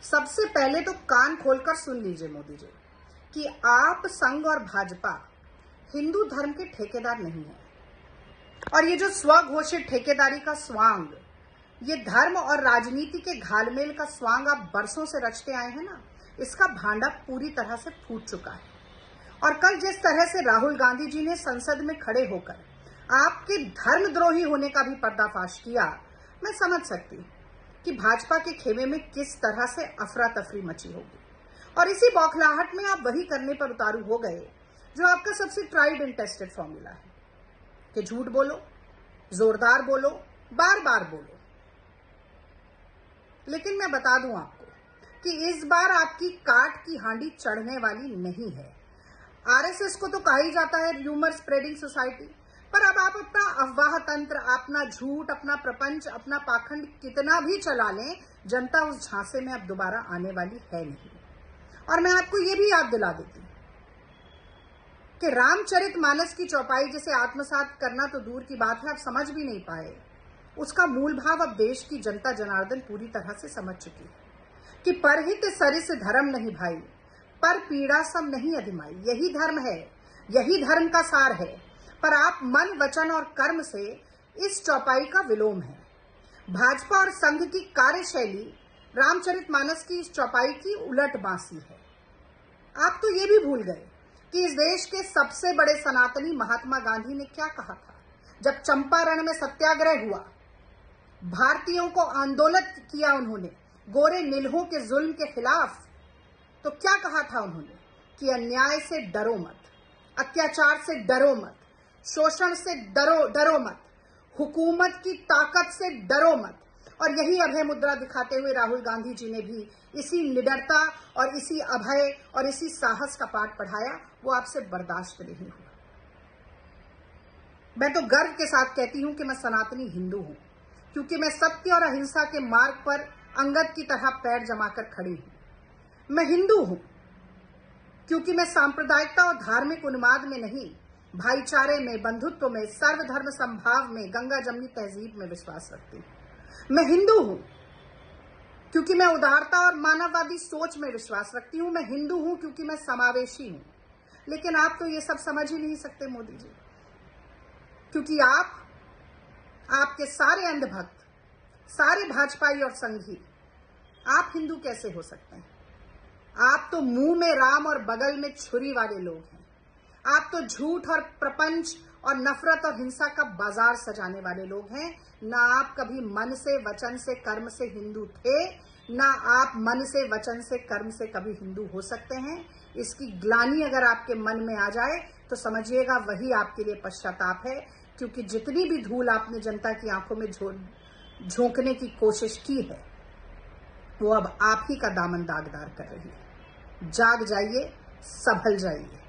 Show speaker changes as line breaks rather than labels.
सबसे पहले तो कान खोलकर सुन लीजिए मोदी जी कि आप संघ और भाजपा हिंदू धर्म के ठेकेदार नहीं है। और ये जो स्वघोषित ठेकेदारी का स्वांग, ये धर्म और राजनीति के घालमेल का स्वांग आप बरसों से रचते आए हैं ना, इसका भांडा पूरी तरह से फूट चुका है। और कल जिस तरह से राहुल गांधी जी ने संसद में खड़े होकर आपके धर्मद्रोही होने का भी पर्दाफाश किया, मैं समझ सकती कि भाजपा के खेमे में किस तरह से अफरा तफरी मची होगी। और इसी बौखलाहट में आप वही करने पर उतारू हो गए जो आपका सबसे ट्राइड एंड टेस्टेड फॉर्मूला है कि झूठ बोलो, जोरदार बोलो, बार बार बोलो। लेकिन मैं बता दूं आपको कि इस बार आपकी काट की हांडी चढ़ने वाली नहीं है। आरएसएस को तो कहा ही जाता है र्यूमर स्प्रेडिंग सोसाइटी, पर अब आप अपना अफवाह तंत्र, अपना झूठ, अपना प्रपंच, अपना पाखंड कितना भी चला लें, जनता उस झांसे में अब दोबारा आने वाली है नहीं। और मैं आपको ये भी याद दिला देती कि रामचरितमानस की चौपाई जिसे आत्मसात करना तो दूर की बात है, आप समझ भी नहीं पाए। उसका मूल भाव अब देश की जनता जनार्दन पूरी तरह से समझ चुकी है कि परहित सरिस धर्म नहीं भाई, पर पीड़ा सब नहीं अधिमाई। यही धर्म है, यही धर्म का सार है, पर आप मन, वचन और कर्म से इस चौपाई का विलोम है। भाजपा और संघ की कार्यशैली रामचरितमानस की इस चौपाई की उलट बांसी है। आप तो ये भी भूल गए कि इस देश के सबसे बड़े सनातनी महात्मा गांधी ने क्या कहा था जब चंपारण में सत्याग्रह हुआ, भारतीयों को आंदोलित किया उन्होंने गोरे नीलहों के जुल्म के खिलाफ। तो क्या कहा था उन्होंने कि अन्याय से डरो मत, अत्याचार से डरो मत, शोषण से डरो मत, हुकूमत की ताकत से डरो मत। और यही अभय मुद्रा दिखाते हुए राहुल गांधी जी ने भी इसी निडरता और इसी अभय और इसी साहस का पाठ पढ़ाया। वो आपसे बर्दाश्त नहीं हुआ। मैं तो गर्व के साथ कहती हूं कि मैं सनातनी हिंदू हूं, क्योंकि मैं सत्य और अहिंसा के मार्ग पर अंगद की तरह पैर जमाकर खड़ी हूं। मैं हिंदू हूं क्योंकि मैं सांप्रदायिकता और धार्मिक उन्माद में नहीं, भाईचारे में, बंधुत्व में, सर्वधर्म संभाव में, गंगा जमनी तहजीब में विश्वास रखती हूं। मैं हिंदू हूं क्योंकि मैं उदारता और मानववादी सोच में विश्वास रखती हूं। मैं हिंदू हूं क्योंकि मैं समावेशी हूं। लेकिन आप तो ये सब समझ ही नहीं सकते मोदी जी, क्योंकि आपके सारे अंधभक्त, सारे भाजपाई और संघी, आप हिंदू कैसे हो सकते हैं? आप तो मुंह में राम और बगल में छुरी वाले लोग हैं। आप तो झूठ और प्रपंच और नफरत और हिंसा का बाजार सजाने वाले लोग हैं। ना आप कभी मन से, वचन से, कर्म से हिंदू थे, ना आप मन से, वचन से, कर्म से कभी हिंदू हो सकते हैं। इसकी ग्लानि अगर आपके मन में आ जाए तो समझिएगा वही आपके लिए पश्चाताप है, क्योंकि जितनी भी धूल आपने जनता की आंखों में झोंकने की कोशिश की है, वो अब आप ही का दामन दागदार कर रही है। जाग जाइए, संभल जाइए।